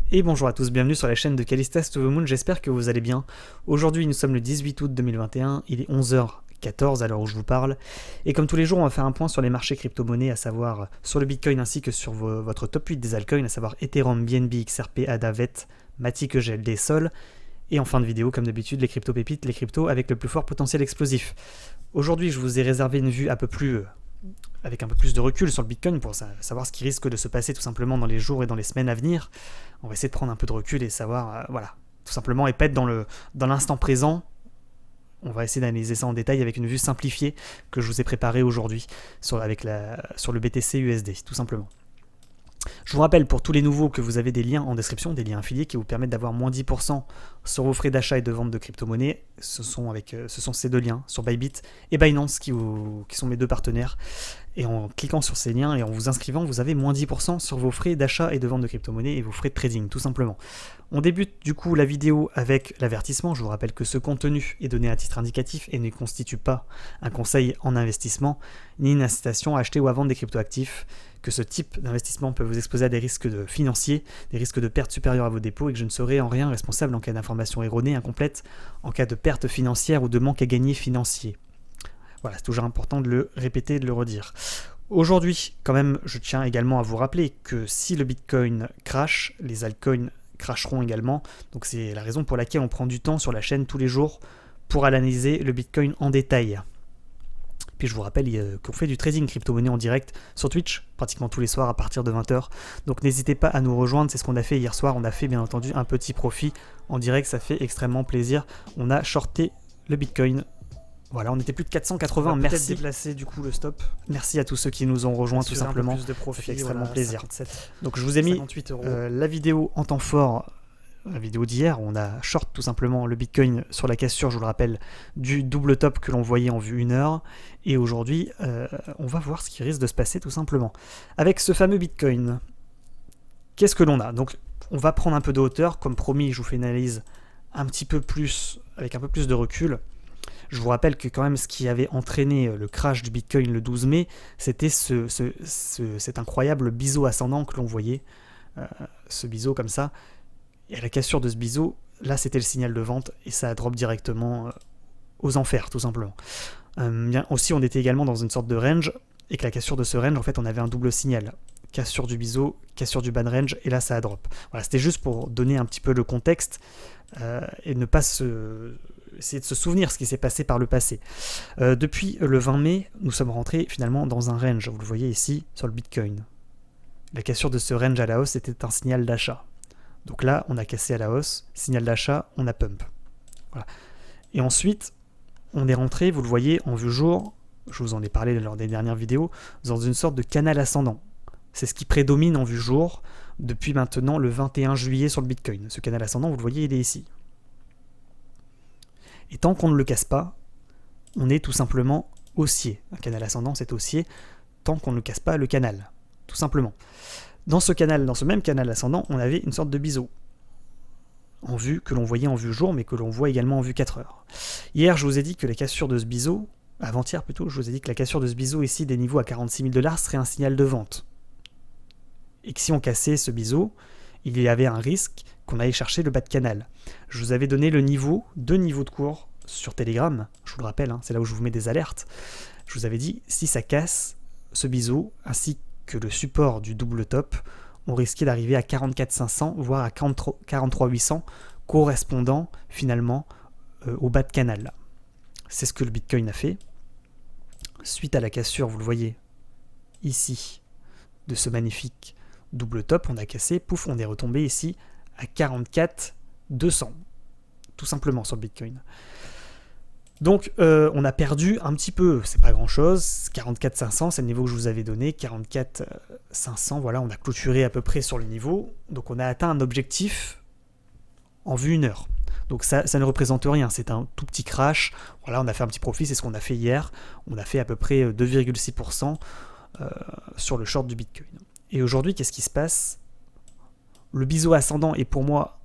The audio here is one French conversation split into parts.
Et bonjour à tous, bienvenue sur la chaîne de Callistas to the Moon, j'espère que vous allez bien. Aujourd'hui nous sommes le 18 août 2021, il est 11h14 à l'heure où je vous parle. Et comme tous les jours on va faire un point sur les marchés crypto-monnaies, à savoir sur le Bitcoin ainsi que sur votre top 8 des altcoins, à savoir Ethereum, BNB, XRP, ADA, VET, Matic, EGLD, Sol. Et en fin de vidéo, comme d'habitude, les crypto-pépites, les cryptos avec le plus fort potentiel explosif. Aujourd'hui je vous ai réservé une vue avec un peu plus de recul sur le Bitcoin pour savoir ce qui risque de se passer tout simplement dans les jours et dans les semaines à venir. On va essayer de prendre un peu de recul et savoir, tout simplement, et pas être dans l'instant présent. On va essayer d'analyser ça en détail avec une vue simplifiée que je vous ai préparée aujourd'hui sur le BTC USD, tout simplement. Je vous rappelle pour tous les nouveaux que vous avez des liens en description, des liens affiliés qui vous permettent d'avoir moins 10% sur vos frais d'achat et de vente de crypto-monnaies. Ce sont ces deux liens sur Bybit et Binance qui sont mes deux partenaires. Et en cliquant sur ces liens et en vous inscrivant, vous avez moins 10% sur vos frais d'achat et de vente de crypto-monnaies et vos frais de trading, tout simplement. On débute du coup la vidéo avec l'avertissement. Je vous rappelle que ce contenu est donné à titre indicatif et ne constitue pas un conseil en investissement, ni une incitation à acheter ou à vendre des cryptoactifs, que ce type d'investissement peut vous exposer à des risques financiers, des risques de perte supérieurs à vos dépôts et que je ne serai en rien responsable en cas d'information erronée, incomplète, en cas de perte financière ou de manque à gagner financier. Voilà, c'est toujours important de le répéter et de le redire. Aujourd'hui, quand même, je tiens également à vous rappeler que si le Bitcoin crache, les altcoins cracheront également. Donc c'est la raison pour laquelle on prend du temps sur la chaîne tous les jours pour analyser le Bitcoin en détail. Puis je vous rappelle qu'on fait du trading crypto-monnaie en direct sur Twitch, pratiquement tous les soirs à partir de 20h. Donc n'hésitez pas à nous rejoindre, c'est ce qu'on a fait hier soir. On a fait bien entendu un petit profit en direct, ça fait extrêmement plaisir. On a shorté le Bitcoin. Voilà, on était plus de 480, merci. Déplacer du coup le stop. Merci à tous ceux qui nous ont rejoints tout simplement. Plus de profit, ça fait extrêmement plaisir. 57. Donc je vous ai mis la vidéo en temps fort. La vidéo d'hier, on a short tout simplement le Bitcoin sur la cassure, je vous le rappelle, du double top que l'on voyait en vue 1 heure. Et aujourd'hui, on va voir ce qui risque de se passer tout simplement. Avec ce fameux Bitcoin, qu'est-ce que l'on a? Donc, on va prendre un peu de hauteur. Comme promis, je vous fais une analyse avec un peu plus de recul. Je vous rappelle que quand même ce qui avait entraîné le crash du Bitcoin le 12 mai, c'était cet incroyable biseau ascendant que l'on voyait. Ce biseau comme ça. Et à la cassure de ce biseau, là c'était le signal de vente et ça a drop directement aux enfers tout simplement. Bien, aussi on était également dans une sorte de range et que la cassure de ce range en fait on avait un double signal. Cassure du biseau, cassure du ban range et là ça a drop. Voilà, c'était juste pour donner un petit peu le contexte et ne pas essayer de se souvenir ce qui s'est passé par le passé. Depuis le 20 mai, nous sommes rentrés finalement dans un range, vous le voyez ici sur le Bitcoin. La cassure de ce range à la hausse était un signal d'achat. Donc là, on a cassé à la hausse, signal d'achat, on a pump. Voilà. Et ensuite, on est rentré, vous le voyez, en vue jour, je vous en ai parlé lors des dernières vidéos, dans une sorte de canal ascendant. C'est ce qui prédomine en vue jour depuis maintenant le 21 juillet sur le Bitcoin. Ce canal ascendant, vous le voyez, il est ici. Et tant qu'on ne le casse pas, on est tout simplement haussier. Un canal ascendant, c'est haussier, tant qu'on ne casse pas le canal, tout simplement. Dans ce même canal ascendant, on avait une sorte de biseau en vue que l'on voyait en vue jour, mais que l'on voit également en vue 4 heures. Hier, je vous ai dit que la cassure de ce biseau, avant-hier plutôt, je vous ai dit que la cassure de ce biseau ici des niveaux à 46 000 $ serait un signal de vente. Et que si on cassait ce biseau, il y avait un risque qu'on allait chercher le bas de canal. Je vous avais donné deux niveaux de cours sur Telegram, je vous le rappelle, c'est là où je vous mets des alertes. Je vous avais dit, si ça casse ce biseau, ainsi que le support du double top, on risquait d'arriver à 44 500 voire à 43 800 correspondant finalement au bas de canal. C'est ce que le Bitcoin a fait. Suite à la cassure, vous le voyez ici, de ce magnifique double top, on a cassé, pouf, on est retombé ici à 44 200, tout simplement sur le Bitcoin. Donc on a perdu un petit peu, c'est pas grand chose, 44 500 c'est le niveau que je vous avais donné, 44 500, voilà, on a clôturé à peu près sur le niveau, donc on a atteint un objectif en vue 1 heure. Donc ça ne représente rien, c'est un tout petit crash, voilà, on a fait un petit profit, c'est ce qu'on a fait hier, on a fait à peu près 2,6% sur le short du Bitcoin. Et aujourd'hui, qu'est-ce qui se passe? Le biseau ascendant est pour moi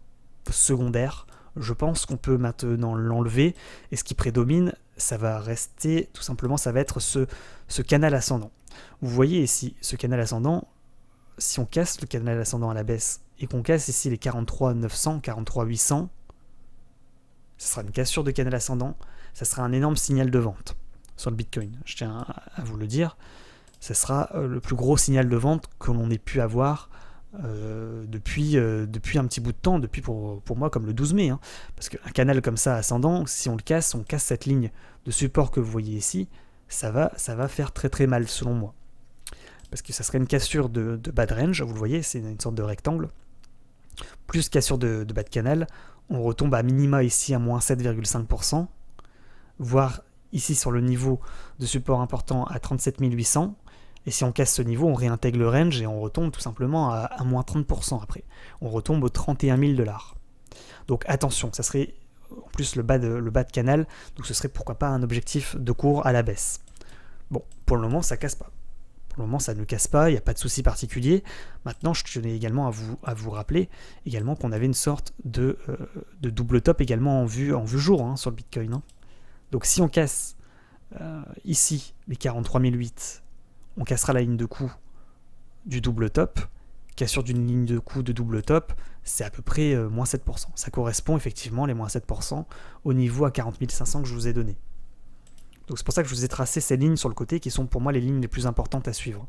secondaire. Je pense qu'on peut maintenant l'enlever et ce qui prédomine, ça va rester, tout simplement, ça va être ce canal ascendant. Vous voyez ici, ce canal ascendant, si on casse le canal ascendant à la baisse et qu'on casse ici les 43 900, 43 800, ce sera une cassure de canal ascendant, ça sera un énorme signal de vente sur le Bitcoin. Je tiens à vous le dire, ce sera le plus gros signal de vente que l'on ait pu avoir depuis un petit bout de temps, depuis pour moi comme le 12 mai. Hein. Parce qu'un canal comme ça ascendant, si on casse cette ligne de support que vous voyez ici, ça va faire très très mal selon moi. Parce que ça serait une cassure de bas de range, vous le voyez, c'est une sorte de rectangle, plus cassure de bas de canal, on retombe à minima ici à moins 7,5%, voire ici sur le niveau de support important à 37 800, et si on casse ce niveau, on réintègre le range et on retombe tout simplement à moins 30% après. On retombe aux 31 000 $. Donc attention, ça serait en plus le bas de canal, donc ce serait pourquoi pas un objectif de cours à la baisse. Bon, pour le moment, ça casse pas. Pour le moment, ça ne casse pas, il n'y a pas de souci particulier. Maintenant, je tenais également à vous rappeler également qu'on avait une sorte de double top également en vue jour hein, sur le Bitcoin. Hein. Donc si on casse ici les 43 008, on cassera la ligne de coup du double top. Cassure d'une ligne de coup de double top, c'est à peu près moins 7%. Ça correspond effectivement, les moins 7%, au niveau à 40 500 que je vous ai donné. Donc c'est pour ça que je vous ai tracé ces lignes sur le côté qui sont pour moi les lignes les plus importantes à suivre.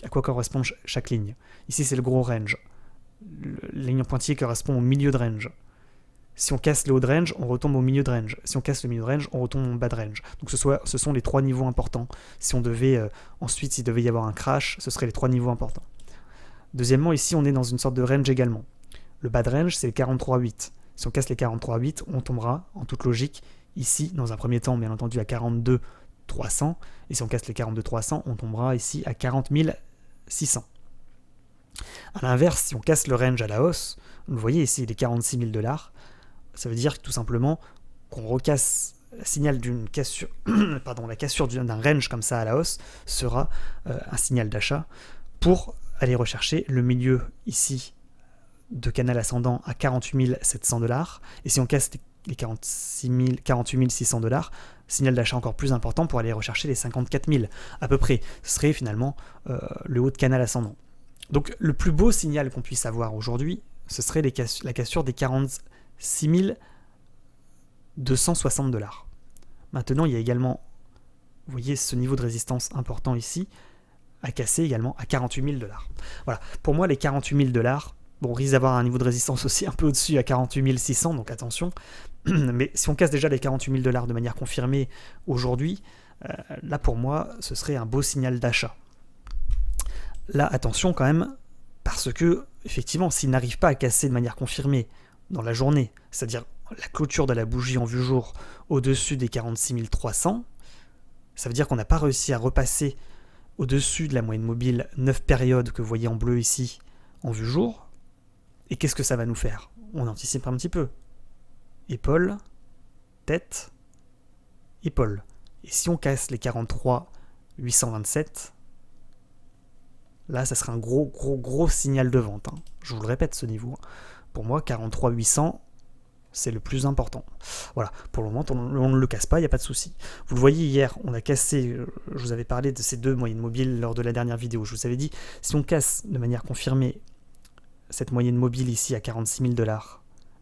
À quoi correspond chaque ligne? Ici c'est le gros range. La ligne en pointillé correspond au milieu de range. Si on casse le haut de range, on retombe au milieu de range. Si on casse le milieu de range, on retombe au bas de range. Donc ce sont les trois niveaux importants. Si on devait ensuite, s'il devait y avoir un crash, ce seraient les trois niveaux importants. Deuxièmement, ici on est dans une sorte de range également. Le bas de range, c'est les 43,8. Si on casse les 43,8, on tombera, en toute logique, ici, dans un premier temps, bien entendu, à 42,300. Et si on casse les 42,300, on tombera ici à 40 600. A l'inverse, si on casse le range à la hausse, vous voyez ici les 46 000 $, ça veut dire tout simplement qu'on recasse le signal d'une cassure, la cassure d'un range comme ça à la hausse sera un signal d'achat pour aller rechercher le milieu ici de canal ascendant à 48 700 $. Et si on casse les 48 600 $, signal d'achat encore plus important pour aller rechercher les 54 000 à peu près. Ce serait finalement le haut de canal ascendant. Donc le plus beau signal qu'on puisse avoir aujourd'hui, ce serait la cassure des 46 260 $. Maintenant, il y a également, vous voyez ce niveau de résistance important ici, à casser également à 48 000 $. Voilà, pour moi les 48 000 $, bon, on risque d'avoir un niveau de résistance aussi un peu au-dessus à 48 600, donc attention. Mais si on casse déjà les 48 000 $ de manière confirmée aujourd'hui, là pour moi, ce serait un beau signal d'achat. Là, attention quand même, parce que, effectivement, s'il n'arrive pas à casser de manière confirmée dans la journée, c'est-à-dire la clôture de la bougie en vue jour au-dessus des 46 300, ça veut dire qu'on n'a pas réussi à repasser au-dessus de la moyenne mobile 9 périodes que vous voyez en bleu ici en vue jour. Et qu'est-ce que ça va nous faire? On anticipe un petit peu. Épaule, tête, épaule. Et si on casse les 43 827, là, ça sera un gros signal de vente. Hein. Je vous le répète, ce niveau. Pour moi, 43 800, c'est le plus important. Voilà, pour le moment, on ne le casse pas, il n'y a pas de souci. Vous le voyez, hier, on a cassé, je vous avais parlé de ces deux moyennes mobiles lors de la dernière vidéo. Je vous avais dit, si on casse de manière confirmée cette moyenne mobile ici à 46 000 $,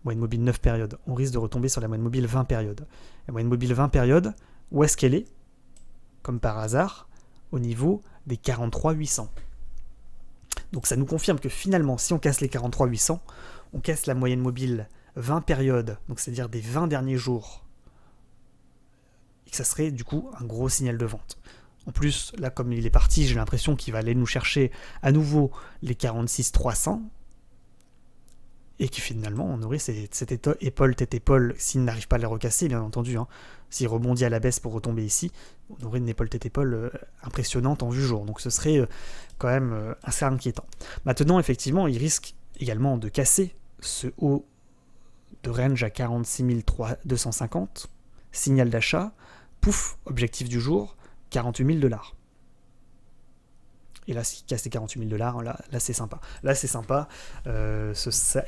moyenne mobile 9 périodes, on risque de retomber sur la moyenne mobile 20 périodes. La moyenne mobile 20 périodes, où est-ce qu'elle est? Comme par hasard, au niveau des 43 800. Donc ça nous confirme que finalement, si on casse les 43 800, on casse la moyenne mobile 20 périodes, donc c'est-à-dire des 20 derniers jours, et que ça serait du coup un gros signal de vente. En plus, là comme il est parti, j'ai l'impression qu'il va aller nous chercher à nouveau les 46 300, et que finalement on aurait cette épaule, tête-épaule, s'il n'arrive pas à la recasser, bien entendu, hein. S'il rebondit à la baisse pour retomber ici, on aurait une épaule tête-épaule impressionnante en vue jour, donc ce serait quand même assez inquiétant. Maintenant, effectivement, il risque également de casser ce haut de range à 46 250, signal d'achat, pouf, objectif du jour, 48 000 $. Et là, s'il casse les 48 000 $, là c'est sympa. Là, c'est sympa. Ça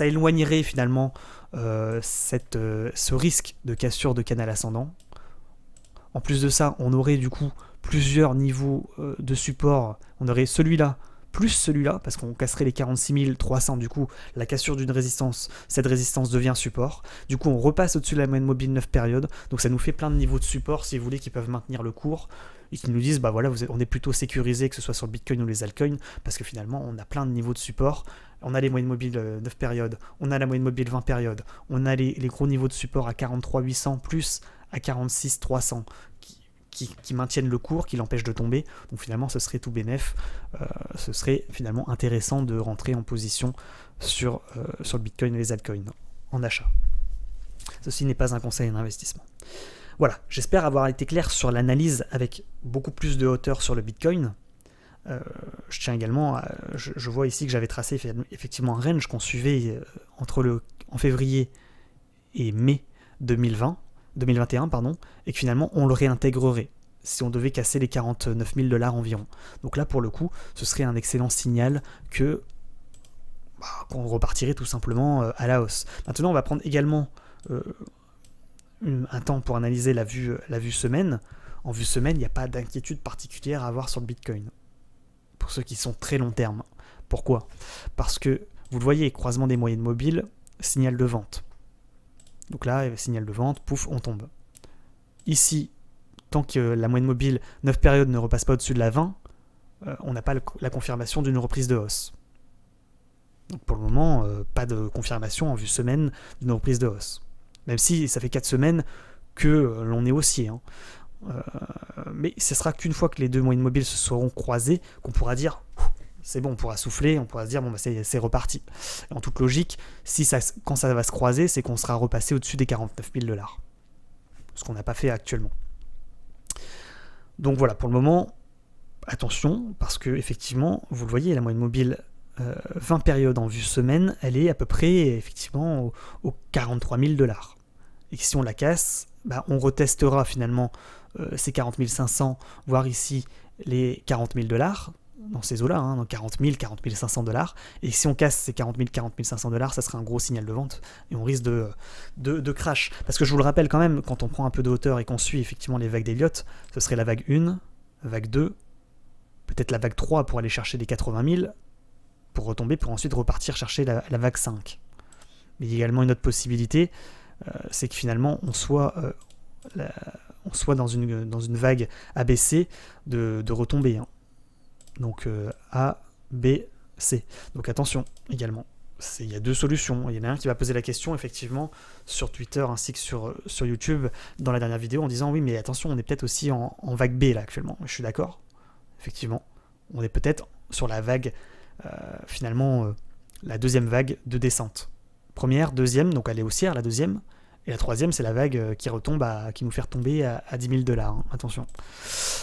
éloignerait finalement ce risque de cassure de canal ascendant. En plus de ça, on aurait du coup plusieurs niveaux de support. On aurait celui-là plus celui-là, parce qu'on casserait les 46 300, du coup, la cassure d'une résistance, cette résistance devient support. Du coup, on repasse au-dessus de la moyenne mobile 9 périodes, donc ça nous fait plein de niveaux de support, si vous voulez, qui peuvent maintenir le cours, et qui nous disent, bah voilà, on est plutôt sécurisé, que ce soit sur le Bitcoin ou les altcoins, parce que finalement, on a plein de niveaux de support. On a les moyennes mobiles 9 périodes, on a la moyenne mobile 20 périodes, on a les gros niveaux de support à 43 800 plus à 46 300 qui maintiennent le cours, qui l'empêchent de tomber. Donc finalement, ce serait tout bénef. Ce serait finalement intéressant de rentrer en position sur le Bitcoin et les altcoins en achat. Ceci n'est pas un conseil d'investissement. Voilà, j'espère avoir été clair sur l'analyse avec beaucoup plus de hauteur sur le Bitcoin. Je tiens également je vois ici que j'avais tracé effectivement un range qu'on suivait en février et mai 2021, et que finalement on le réintégrerait si on devait casser les 49 000 $ environ. Donc là, pour le coup, ce serait un excellent signal qu'on repartirait tout simplement à la hausse. Maintenant, on va prendre également un temps pour analyser la vue semaine. En vue semaine, il n'y a pas d'inquiétude particulière à avoir sur le Bitcoin. Pour ceux qui sont très long terme. Pourquoi ? Parce que, vous le voyez, croisement des moyennes mobiles, signal de vente. Donc là, signal de vente, pouf, on tombe. Ici, tant que la moyenne mobile 9 périodes ne repasse pas au-dessus de la 20, on n'a pas la confirmation d'une reprise de hausse. Donc pour le moment, pas de confirmation en vue semaine d'une reprise de hausse. Même si ça fait 4 semaines que l'on est haussier. Mais ce sera qu'une fois que les deux moyennes mobiles se seront croisées qu'on pourra dire c'est bon, on pourra souffler, on pourra se dire bon, bah, c'est reparti. Et en toute logique, quand ça va se croiser, c'est qu'on sera repassé au-dessus des 49 000 $. Ce qu'on n'a pas fait actuellement. Donc voilà, pour le moment, attention, parce que effectivement, vous le voyez, la moyenne mobile 20 périodes en vue semaine, elle est à peu près effectivement aux 43 000 $. Et si on la casse, bah, on retestera finalement ces 40 500, voire ici les 40 000 $, dans ces eaux-là, donc 40 000, 40 500 $. Et si on casse ces 40 000, 40 500 $, ça sera un gros signal de vente et on risque de crash. Parce que je vous le rappelle quand même, quand on prend un peu de hauteur et qu'on suit effectivement les vagues d'Elliott, ce serait la vague 1, vague 2, peut-être la vague 3 pour aller chercher les 80 000, pour retomber, pour ensuite repartir chercher la vague 5. Mais il y a également une autre possibilité, c'est que finalement on soit dans une vague ABC de retombée. Donc A, B, C. Donc attention également. Il y a deux solutions. Il y en a un qui va poser la question effectivement sur Twitter ainsi que sur YouTube dans la dernière vidéo en disant oui mais attention on est peut-être aussi en vague B là actuellement. Je suis d'accord. Effectivement. On est peut-être sur la vague finalement la deuxième vague de descente. Première, deuxième, donc elle est haussière la deuxième. Et la troisième, c'est la vague qui retombe qui nous fait retomber à 10 000 $. Attention.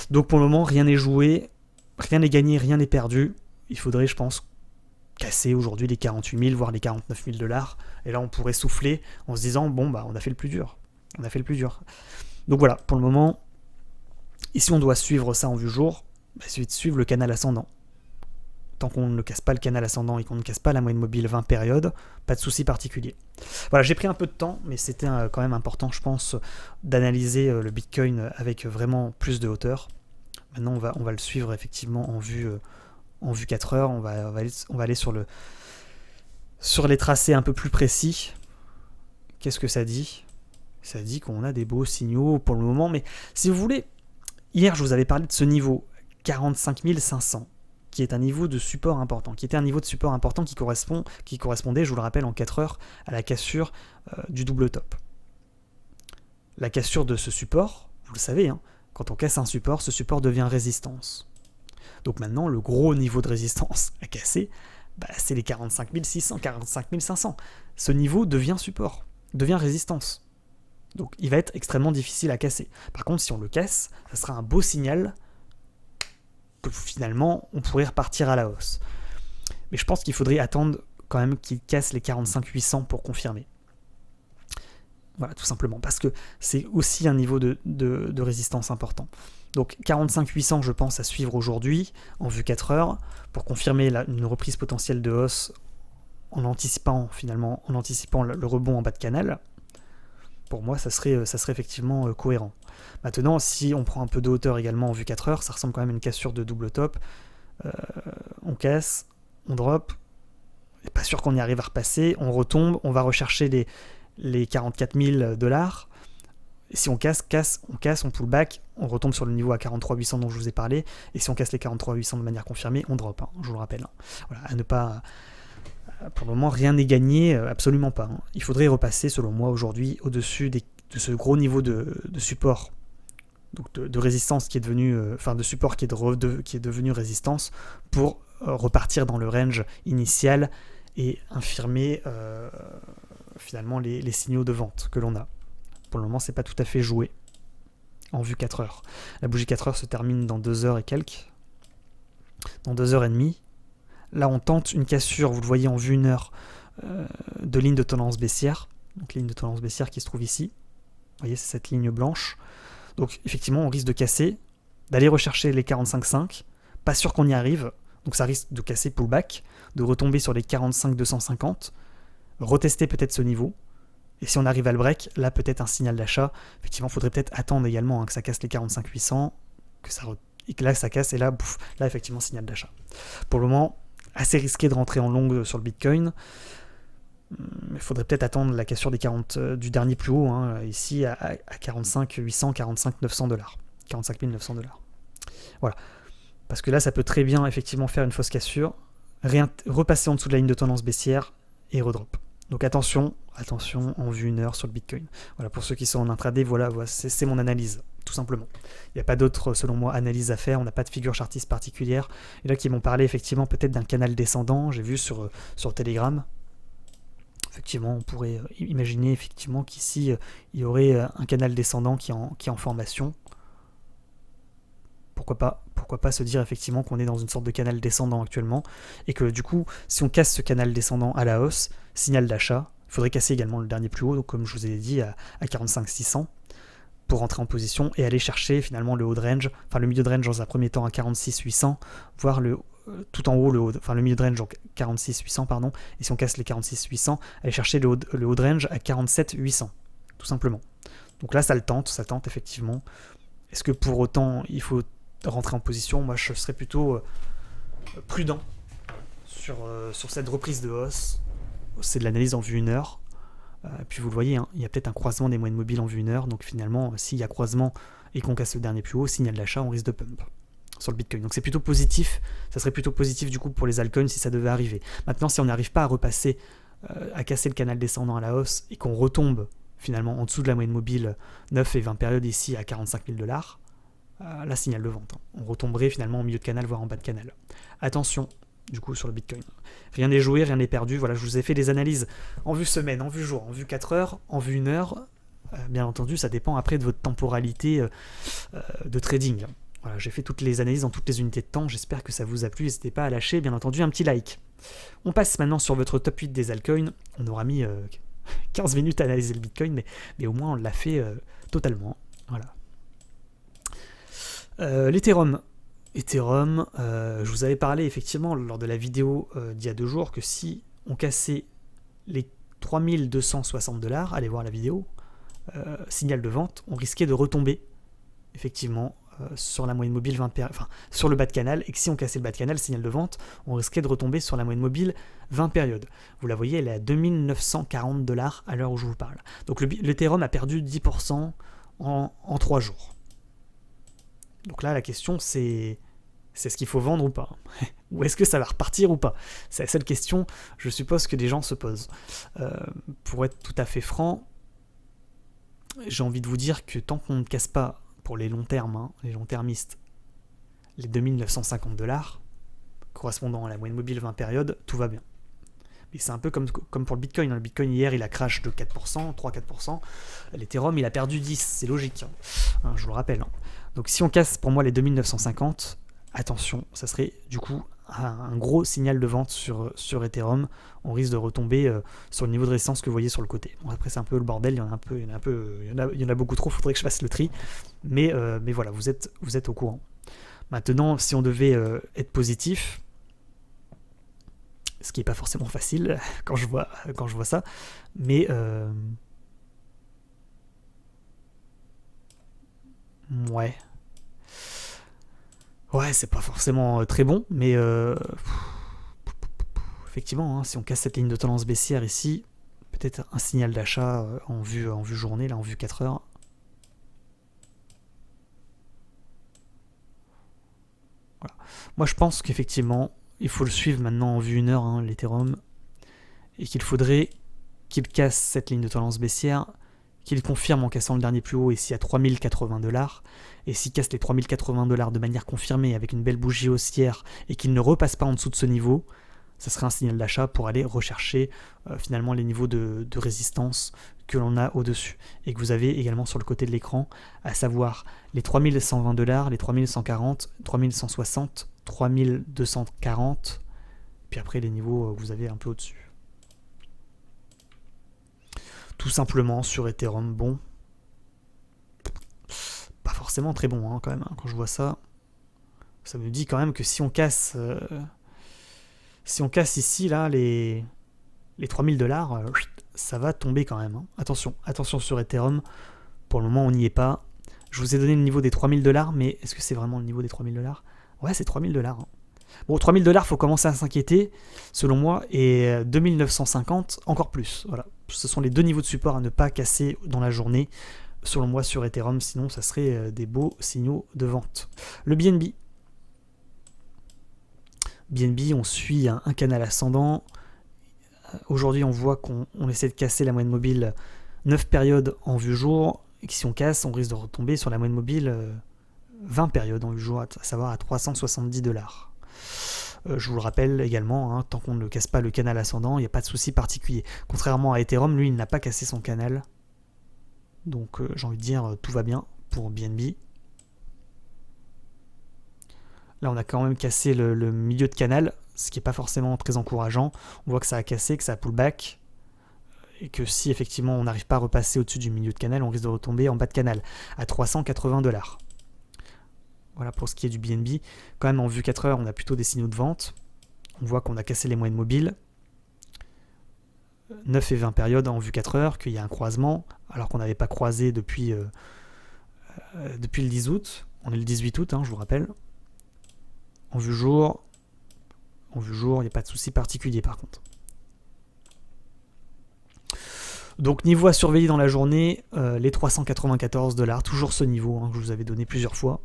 Donc pour le moment, rien n'est joué, rien n'est gagné, rien n'est perdu. Il faudrait, je pense, casser aujourd'hui les 48 000, voire les 49 000 $. Et là, on pourrait souffler en se disant, bon, bah, on a fait le plus dur. Donc voilà, pour le moment, ici, on doit suivre ça en vue jour. Il suffit de suivre le canal ascendant. Tant qu'on ne casse pas le canal ascendant et qu'on ne casse pas la moyenne mobile 20 périodes, pas de souci particulier. Voilà, j'ai pris un peu de temps, mais c'était quand même important, je pense, d'analyser le Bitcoin avec vraiment plus de hauteur. Maintenant, on va le suivre effectivement en vue 4 heures. On va aller sur les tracés un peu plus précis. Qu'est-ce que ça dit ? Ça dit qu'on a des beaux signaux pour le moment, mais si vous voulez, hier, je vous avais parlé de ce niveau 45 500. Qui est un niveau de support important, qui était un niveau de support important qui correspondait, je vous le rappelle, en 4 heures à la cassure du double top. La cassure de ce support, vous le savez, quand on casse un support, ce support devient résistance. Donc maintenant, le gros niveau de résistance à casser, c'est les 45 600, 45 500. Ce niveau devient support, devient résistance. Donc il va être extrêmement difficile à casser. Par contre, si on le casse, ça sera un beau signal que finalement, on pourrait repartir à la hausse. Mais je pense qu'il faudrait attendre quand même qu'il casse les 45 800 pour confirmer. Voilà, tout simplement, parce que c'est aussi un niveau de résistance important. Donc 45 800, je pense, à suivre aujourd'hui, en vue 4 heures, pour confirmer une reprise potentielle de hausse en anticipant le rebond en bas de canal. Pour moi, ça serait effectivement cohérent. Maintenant, si on prend un peu de hauteur également en vue 4 heures, ça ressemble quand même à une cassure de double top. On casse, on drop, pas sûr qu'on y arrive à repasser, on retombe, on va rechercher les 44 000 $. Et si on casse, on pull back, on retombe sur le niveau à 43 800 dont je vous ai parlé, et si on casse les 43 800 de manière confirmée, on drop, hein, je vous le rappelle. Hein. Voilà, à ne pas... Pour le moment, rien n'est gagné, absolument pas. Hein. Il faudrait repasser, selon moi, aujourd'hui, au-dessus de ce gros niveau de support, donc de résistance qui est devenu... de support qui est devenu résistance, pour repartir dans le range initial et infirmer finalement les signaux de vente que l'on a. Pour le moment, c'est pas tout à fait joué en vue 4 heures. La bougie 4 heures se termine dans 2 heures et quelques. Dans 2 heures et demie. Là, on tente une cassure, vous le voyez en vue 1 heure, de ligne de tendance baissière. Donc, ligne de tendance baissière qui se trouve ici. Vous voyez, c'est cette ligne blanche. Donc, effectivement, on risque de casser, d'aller rechercher les 45,5. Pas sûr qu'on y arrive. Donc, ça risque de casser pullback, de retomber sur les 45,250. Retester peut-être ce niveau. Et si on arrive à le break, là peut-être un signal d'achat. Effectivement, il faudrait peut-être attendre également que ça casse les 45 800, et que là ça casse, et là, là effectivement signal d'achat. Pour le moment, assez risqué de rentrer en longue sur le Bitcoin. Il faudrait peut-être attendre la cassure du dernier plus haut, hein, ici à 45 800, 45 900 $. 45 900 $. Voilà. Parce que là, ça peut très bien effectivement faire une fausse cassure, repasser en dessous de la ligne de tendance baissière et redrop. Donc attention en vue 1 heure sur le Bitcoin. Voilà, pour ceux qui sont en intraday, voilà c'est mon analyse, tout simplement. Il n'y a pas d'autre, selon moi, analyse à faire, on n'a pas de figure chartiste particulière. Et là, qui m'ont parlé effectivement peut-être d'un canal descendant, j'ai vu sur Telegram. Effectivement, on pourrait imaginer effectivement qu'ici, il y aurait un canal descendant qui est en formation. Pourquoi pas se dire effectivement qu'on est dans une sorte de canal descendant actuellement, et que du coup, si on casse ce canal descendant à la hausse, signal d'achat. Il faudrait casser également le dernier plus haut, donc comme je vous ai dit, à 45 600, pour rentrer en position et aller chercher finalement le haut de range, enfin le milieu de range dans un premier temps à 46 800, voire tout en haut le milieu de range, donc 46 800 pardon, et si on casse les 46 800, aller chercher le haut de range à 47 800, tout simplement. Donc là ça tente effectivement. Est-ce que pour autant il faut rentrer en position? Moi je serais plutôt prudent sur cette reprise de hausse. C'est de l'analyse en vue 1 heure. Puis vous le voyez, hein, il y a peut-être un croisement des moyennes mobiles en vue 1 heure. Donc finalement, s'il y a croisement et qu'on casse le dernier plus haut, signal d'achat, on risque de pump sur le Bitcoin. Donc c'est plutôt positif. Ça serait plutôt positif du coup pour les altcoins si ça devait arriver. Maintenant, si on n'arrive pas à repasser, à casser le canal descendant à la hausse et qu'on retombe finalement en dessous de la moyenne mobile 9 et 20 périodes ici à 45 000 $, là, signal de vente. Hein. On retomberait finalement au milieu de canal, voire en bas de canal. Attention, du coup, sur le Bitcoin. Rien n'est joué, rien n'est perdu. Voilà, je vous ai fait des analyses en vue semaine, en vue jour, en vue 4 heures, en vue 1 heure. Bien entendu, ça dépend après de votre temporalité de trading. Voilà, j'ai fait toutes les analyses dans toutes les unités de temps. J'espère que ça vous a plu. N'hésitez pas à lâcher, bien entendu, un petit like. On passe maintenant sur votre top 8 des altcoins. On aura mis 15 minutes à analyser le Bitcoin, mais au moins on l'a fait totalement. Voilà. L'Ethereum. Je vous avais parlé effectivement lors de la vidéo d'il y a 2 jours que si on cassait les 3260 $, allez voir la vidéo, signal de vente, on risquait de retomber effectivement sur la moyenne mobile 20 périodes, enfin sur le bas de canal, et que si on cassait le bas de canal, signal de vente, on risquait de retomber sur la moyenne mobile 20 périodes. Vous la voyez, elle est à 2940 $ à l'heure où je vous parle. Donc l'Ethereum a perdu 10% en 3 jours. Donc là, la question, c'est ce qu'il faut vendre ou pas? Ou est-ce que ça va repartir ou pas? C'est la seule question, je suppose, que des gens se posent. Pour être tout à fait franc, j'ai envie de vous dire que tant qu'on ne casse pas, pour les longs termes, hein, les long-termistes, les 2950 $, correspondant à la moyenne mobile 20 périodes, tout va bien. Mais c'est un peu comme pour le Bitcoin. Le Bitcoin, hier, il a crash de 4%, 3-4%. L'Ethereum, il a perdu 10%, c'est logique. Hein, je vous le rappelle. Hein. Donc si on casse pour moi les 2950, attention, ça serait du coup un gros signal de vente sur Ethereum. On risque de retomber sur le niveau de résistance que vous voyez sur le côté. Bon, après c'est un peu le bordel, il y en a beaucoup trop, il faudrait que je fasse le tri. Mais voilà, vous êtes au courant. Maintenant, si on devait être positif, ce qui n'est pas forcément facile quand je vois ça, mais ouais. Ouais, c'est pas forcément très bon, mais effectivement, hein, si on casse cette ligne de tendance baissière ici, peut-être un signal d'achat en vue journée, là en vue 4 heures. Voilà. Moi je pense qu'effectivement, il faut le suivre maintenant en vue 1 heure, hein, l'Ethereum, et qu'il faudrait qu'il casse cette ligne de tendance baissière, qu'il confirme en cassant le dernier plus haut ici à 3080$, et s'il casse les 3080$ de manière confirmée avec une belle bougie haussière et qu'il ne repasse pas en dessous de ce niveau, ça serait un signal d'achat pour aller rechercher finalement les niveaux de résistance que l'on a au-dessus et que vous avez également sur le côté de l'écran, à savoir les 3120$, les 3140, 3160, 3240, puis après les niveaux que vous avez un peu au-dessus. Tout simplement sur Ethereum, bon, pas forcément très bon hein, quand même, hein. Quand je vois ça, ça me dit quand même que si on casse ici là les 3000$, ça va tomber quand même, hein. Attention sur Ethereum, pour le moment on n'y est pas. Je vous ai donné le niveau des 3000$, mais est-ce que c'est vraiment le niveau des 3000$? Ouais, c'est 3000$, hein. Bon, 3000$, faut commencer à s'inquiéter, selon moi, et 2950, encore plus. Voilà. Ce sont les deux niveaux de support à ne pas casser dans la journée, selon moi, sur Ethereum, sinon ça serait des beaux signaux de vente. Le BNB. BNB, on suit un canal ascendant. Aujourd'hui, on voit qu'on essaie de casser la moyenne mobile 9 périodes en vue jour, et que si on casse, on risque de retomber sur la moyenne mobile 20 périodes en vue jour, à savoir à 370$. Je vous le rappelle également, hein, tant qu'on ne casse pas le canal ascendant, il n'y a pas de souci particulier. Contrairement à Ethereum, lui, il n'a pas cassé son canal. Donc j'ai envie de dire, tout va bien pour BNB. Là, on a quand même cassé le milieu de canal, ce qui n'est pas forcément très encourageant. On voit que ça a cassé, que ça a pullback, et que si effectivement on n'arrive pas à repasser au-dessus du milieu de canal, on risque de retomber en bas de canal, à 380$. Voilà pour ce qui est du BNB. Quand même en vue 4 heures, on a plutôt des signaux de vente. On voit qu'on a cassé les moyennes mobiles. 9 et 20 périodes en vue 4 heures, qu'il y a un croisement, alors qu'on n'avait pas croisé depuis le 10 août. On est le 18 août, hein, je vous rappelle. En vue jour, il n'y a pas de souci particulier par contre. Donc niveau à surveiller dans la journée, les 394$, toujours ce niveau hein, que je vous avais donné plusieurs fois.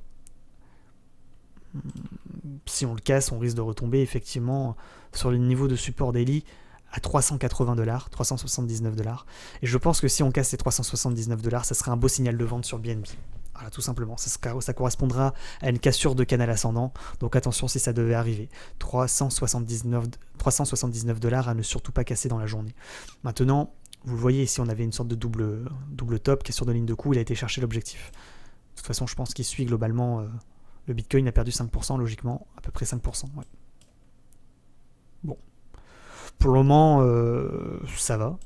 Si on le casse, on risque de retomber effectivement sur le niveau de support daily à 380$, 379$. Et je pense que si on casse ces 379$, ça serait un beau signal de vente sur BNB. Voilà, tout simplement. Ça correspondra à une cassure de canal ascendant. Donc attention si ça devait arriver. 379$ à ne surtout pas casser dans la journée. Maintenant, vous le voyez ici, on avait une sorte de double top, cassure de ligne de coup, il a été chercher l'objectif. De toute façon, je pense qu'il suit globalement... le Bitcoin a perdu 5%, logiquement, à peu près 5%. Ouais. Bon. Pour le moment, ça va.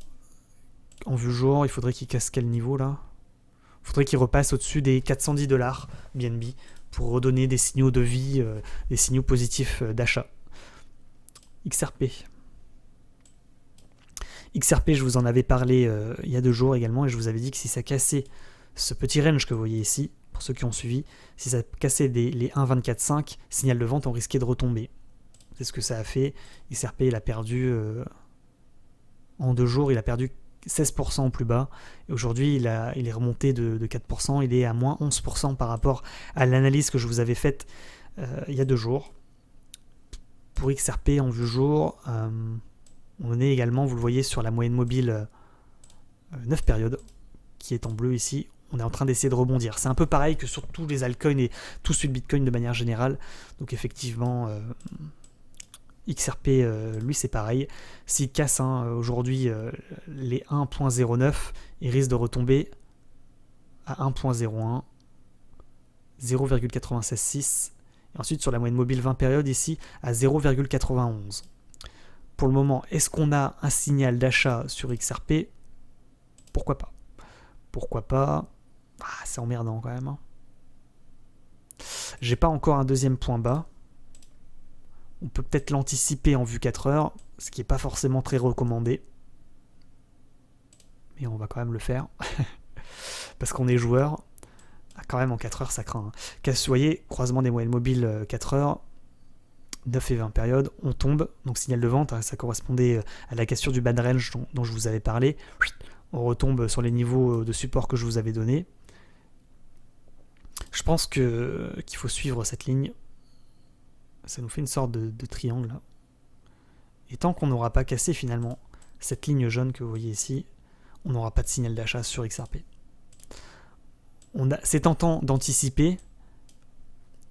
En vue jour, il faudrait qu'il casse quel niveau là? Il faudrait qu'il repasse au-dessus des 410$ BNB pour redonner des signaux de vie, des signaux positifs d'achat. XRP. XRP, je vous en avais parlé il y a 2 jours également, et je vous avais dit que si ça cassait ce petit range que vous voyez ici, pour ceux qui ont suivi, si ça cassait les 1,24,5, signal de vente, on risquait de retomber. C'est ce que ça a fait. XRP, il a perdu, en 2 jours, il a perdu 16% au plus bas. Et aujourd'hui, il est remonté de 4%, il est à moins 11% par rapport à l'analyse que je vous avais faite il y a 2 jours. Pour XRP en vue jour, on est également, vous le voyez, sur la moyenne mobile 9 périodes, qui est en bleu ici. On est en train d'essayer de rebondir. C'est un peu pareil que sur tous les altcoins et tout suite Bitcoin de manière générale. Donc effectivement, XRP, lui c'est pareil. S'il casse aujourd'hui les 1.09, il risque de retomber à 1.01, 0,966. Et ensuite sur la moyenne mobile 20 périodes ici à 0,91. Pour le moment, est-ce qu'on a un signal d'achat sur XRP? Pourquoi pas? Pourquoi pas? Ah, c'est emmerdant quand même. Hein. J'ai pas encore un deuxième point bas. On peut peut-être l'anticiper en vue 4 heures, ce qui n'est pas forcément très recommandé. Mais on va quand même le faire. Parce qu'on est joueur. À quand même en 4 heures, ça craint. Vous voyez, croisement des moyennes mobiles 4 heures, 9 et 20 périodes, on tombe, donc signal de vente, ça correspondait à la cassure du bad range dont je vous avais parlé. On retombe sur les niveaux de support que je vous avais donnés. Je pense qu'il faut suivre cette ligne. Ça nous fait une sorte de triangle là. Et tant qu'on n'aura pas cassé finalement cette ligne jaune que vous voyez ici, on n'aura pas de signal d'achat sur XRP. C'est tentant d'anticiper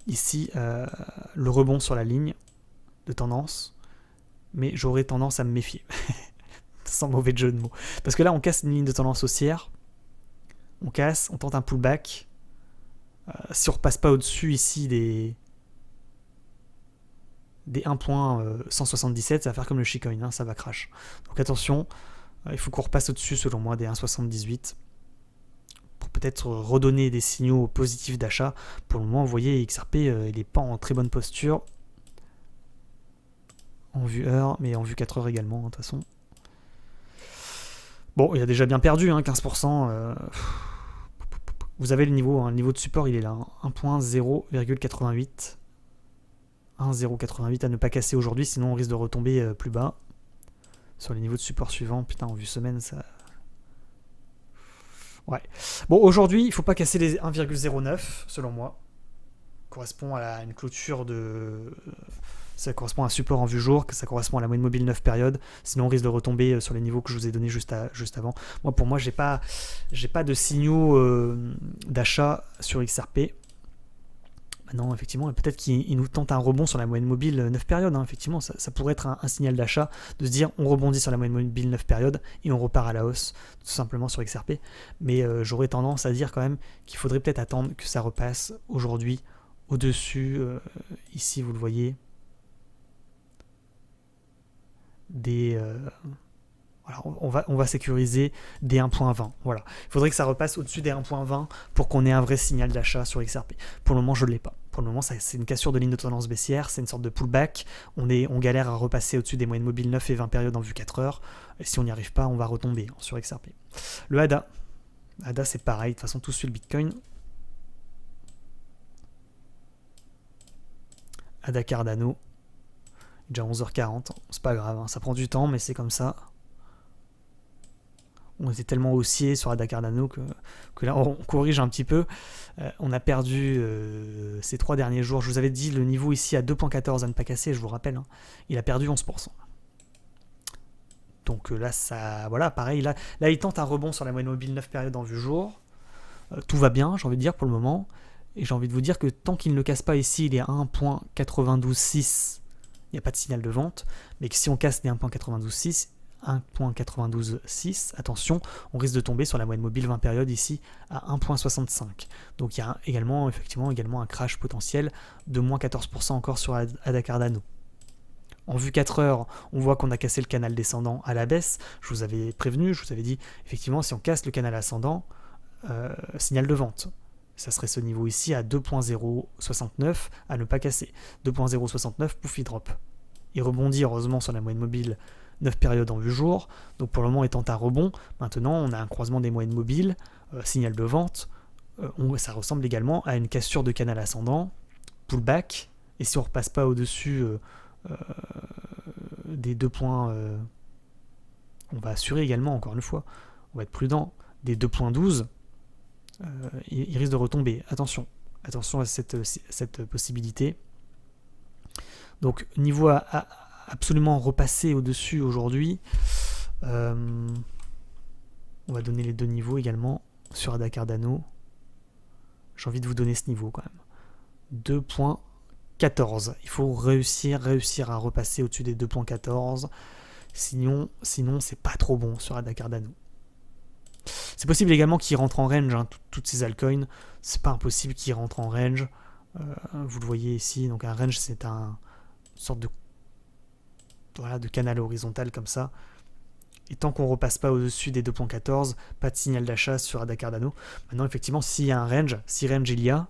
ici le rebond sur la ligne de tendance, mais j'aurais tendance à me méfier. Sans mauvais jeu de mots. Parce que là, on casse une ligne de tendance haussière, on casse, on tente un pullback. Si on repasse pas au-dessus ici des 1.177, ça va faire comme le shitcoin, hein, ça va crash. Donc attention, il faut qu'on repasse au-dessus selon moi des 1.78 pour peut-être redonner des signaux positifs d'achat. Pour le moment, vous voyez, XRP, il n'est pas en très bonne posture. En vue heure, mais en vue 4 heures également, de toute façon. Bon, il a déjà bien perdu, hein, 15%. Vous avez le niveau de support, il est là, 1.0,88. 1.088 à ne pas casser aujourd'hui, sinon on risque de retomber plus bas. Sur les niveaux de support suivants, putain, en vue semaine, ça... Ouais. Bon, aujourd'hui, il ne faut pas casser les 1,09, selon moi. Ça correspond à une clôture de... Ça correspond à un support en vue jour, ça correspond à la moyenne mobile 9 périodes, sinon on risque de retomber sur les niveaux que je vous ai donnés juste avant. Pour moi, j'ai pas de signaux d'achat sur XRP. Maintenant, effectivement, peut-être qu'il nous tente un rebond sur la moyenne mobile 9 périodes. Hein, effectivement, ça pourrait être un signal d'achat, de se dire on rebondit sur la moyenne mobile 9 périodes et on repart à la hausse, tout simplement sur XRP. Mais j'aurais tendance à dire quand même qu'il faudrait peut-être attendre que ça repasse aujourd'hui au-dessus. Ici, vous le voyez. Voilà, on va sécuriser des 1.20. Voilà. Il faudrait que ça repasse au-dessus des 1.20 pour qu'on ait un vrai signal d'achat sur XRP. Pour le moment, je ne l'ai pas. Pour le moment, c'est une cassure de ligne de tendance baissière, c'est une sorte de pullback. On galère à repasser au-dessus des moyennes mobiles 9 et 20 périodes en vue 4 heures. Et si on n'y arrive pas, on va retomber sur XRP. Le ADA. ADA, c'est pareil. De toute façon, tout suit le Bitcoin. ADA Cardano. Déjà 11h40, c'est pas grave, hein, ça prend du temps, mais c'est comme ça. On était tellement haussier sur ADA Cardano que là on corrige un petit peu. On a perdu ces 3 derniers jours. Je vous avais dit le niveau ici à 2.14 à ne pas casser, je vous rappelle. Hein, il a perdu 11%. Donc là, ça, voilà, pareil. Là, il tente un rebond sur la moyenne mobile 9 périodes en vue jour. Tout va bien, j'ai envie de dire, pour le moment. Et j'ai envie de vous dire que tant qu'il ne casse pas ici, il est à 1.926. Il n'y a pas de signal de vente, mais que si on casse les 1.926, attention, on risque de tomber sur la moyenne mobile 20 périodes ici à 1.65. Donc il y a également un crash potentiel de moins 14% encore sur ADA Cardano. En vue 4 heures, on voit qu'on a cassé le canal descendant à la baisse. Je vous avais prévenu, je vous avais dit, effectivement, si on casse le canal ascendant, signal de vente. Ça serait ce niveau ici à 2.069 à ne pas casser. 2.069, pouf, il drop. Il rebondit heureusement sur la moyenne mobile 9 périodes en vue jour. Donc pour le moment, étant un rebond, maintenant on a un croisement des moyennes mobiles, signal de vente. Ça ressemble également à une cassure de canal ascendant, pullback. Et si on ne repasse pas au-dessus des 2 points, on va assurer également, encore une fois, on va être prudent, des 2.12. Il risque de retomber. Attention à cette possibilité. Donc niveau à absolument repasser au-dessus aujourd'hui. On va donner les deux niveaux également sur ADA Cardano. J'ai envie de vous donner ce niveau quand même. 2.14. Il faut réussir à repasser au-dessus des 2.14. Sinon c'est pas trop bon sur ADA Cardano. C'est possible également qu'il rentre en range, hein, toutes ces altcoins, c'est pas impossible qu'il rentre en range. Vous le voyez ici, donc un range c'est une sorte de canal horizontal comme ça. Et tant qu'on repasse pas au-dessus des 2.14, pas de signal d'achat sur ADA Cardano. Maintenant effectivement, s'il y a un range, si range il y a,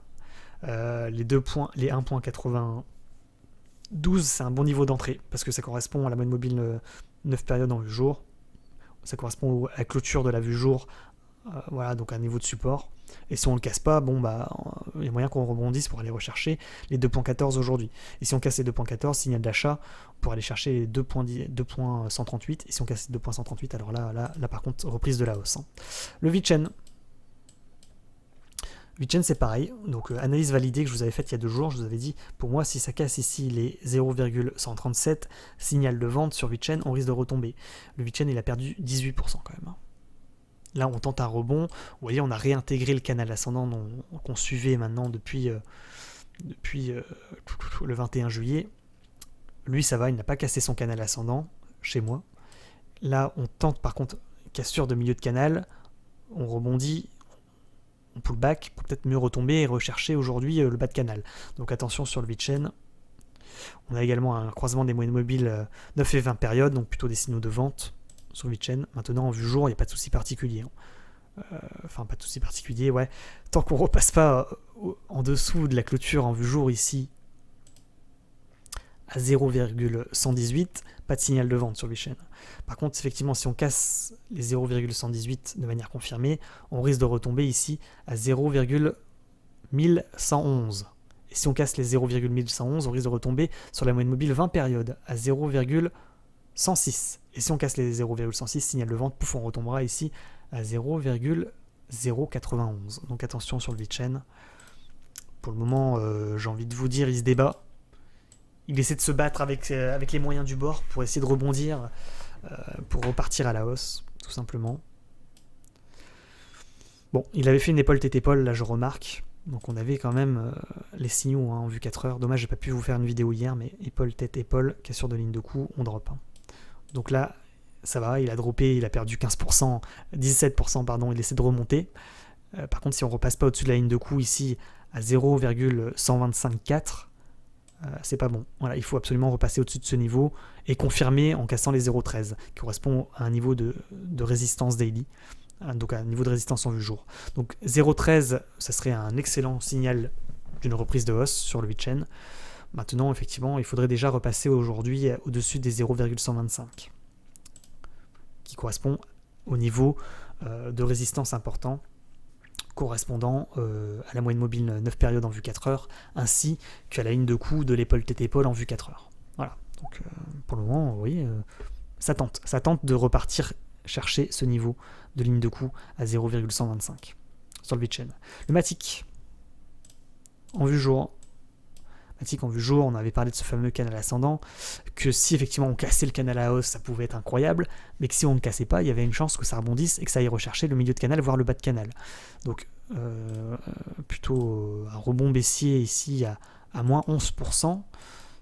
les 1.92 c'est un bon niveau d'entrée, parce que ça correspond à la moyenne mobile 9 périodes en vue jour. Ça correspond à la clôture de la vue jour Voilà, donc un niveau de support. Et si on le casse pas, bon bah il y a moyen qu'on rebondisse pour aller rechercher les 2.14 aujourd'hui. Et si on casse les 2.14, signal d'achat pour aller chercher les 2.138. Et si on casse les 2.138, alors là par contre reprise de la hausse. Hein. Le VeChain. VeChain c'est pareil, donc analyse validée que je vous avais faite il y a 2 jours, je vous avais dit, pour moi si ça casse ici les 0,137, signal de vente sur VeChain, on risque de retomber. Le VeChain il a perdu 18% quand même. Hein. Là, on tente un rebond. Vous voyez, on a réintégré le canal ascendant qu'on suivait maintenant depuis le 21 juillet. Lui, ça va, il n'a pas cassé son canal ascendant chez moi. Là, on tente par contre cassure de milieu de canal. On rebondit, on pull back pour peut-être mieux retomber et rechercher aujourd'hui le bas de canal. Donc attention sur le VeChain. On a également un croisement des moyennes mobiles 9 et 20 périodes, donc plutôt des signaux de vente. Sur VeChain. Maintenant, en vue jour, il n'y a pas de souci particulier. Enfin, pas de souci particulier, ouais. Tant qu'on ne repasse pas en dessous de la clôture en vue jour ici à 0,118, pas de signal de vente sur VeChain. Par contre, effectivement, si on casse les 0,118 de manière confirmée, on risque de retomber ici à 0,1111. Et si on casse les 0,1111, on risque de retomber sur la moyenne mobile 20 périodes à 0,106. Et si on casse les 0,106, signal de vente, pouf, on retombera ici à 0,091. Donc attention sur le VeChain. Pour le moment, j'ai envie de vous dire, il se débat. Il essaie de se battre avec les moyens du bord pour essayer de rebondir, pour repartir à la hausse, tout simplement. Bon, il avait fait une épaule tête-épaule, là je remarque. Donc on avait quand même les signaux en vue 4 heures. Dommage, j'ai pas pu vous faire une vidéo hier, mais épaule, tête-épaule, cassure de ligne de coup, on drop. Hein. Donc là, ça va, il a droppé, il a perdu 15%, 17%, pardon, il essaie de remonter. Par contre, si on repasse pas au-dessus de la ligne de coup ici à 0,1254, c'est pas bon. Voilà, il faut absolument repasser au-dessus de ce niveau et confirmer en cassant les 0,13, qui correspond à un niveau de résistance daily, donc à un niveau de résistance en vue jour. Donc 0,13, ça serait un excellent signal d'une reprise de hausse sur le VeChain. Maintenant, effectivement, il faudrait déjà repasser aujourd'hui au-dessus des 0,125, qui correspond au niveau de résistance important, correspondant à la moyenne mobile 9 périodes en vue 4 heures, ainsi qu'à la ligne de coup de l'épaule tête-épaule en vue 4 heures. Voilà, donc pour le moment, vous voyez, ça tente de repartir chercher ce niveau de ligne de coup à 0,125 sur le VeChain. Le Matic, en vue jour, en vue jour, on avait parlé de ce fameux canal ascendant, que si effectivement on cassait le canal à hausse, ça pouvait être incroyable, mais que si on ne cassait pas, il y avait une chance que ça rebondisse et que ça aille rechercher le milieu de canal, voire le bas de canal. Donc plutôt un rebond baissier ici à moins 11%,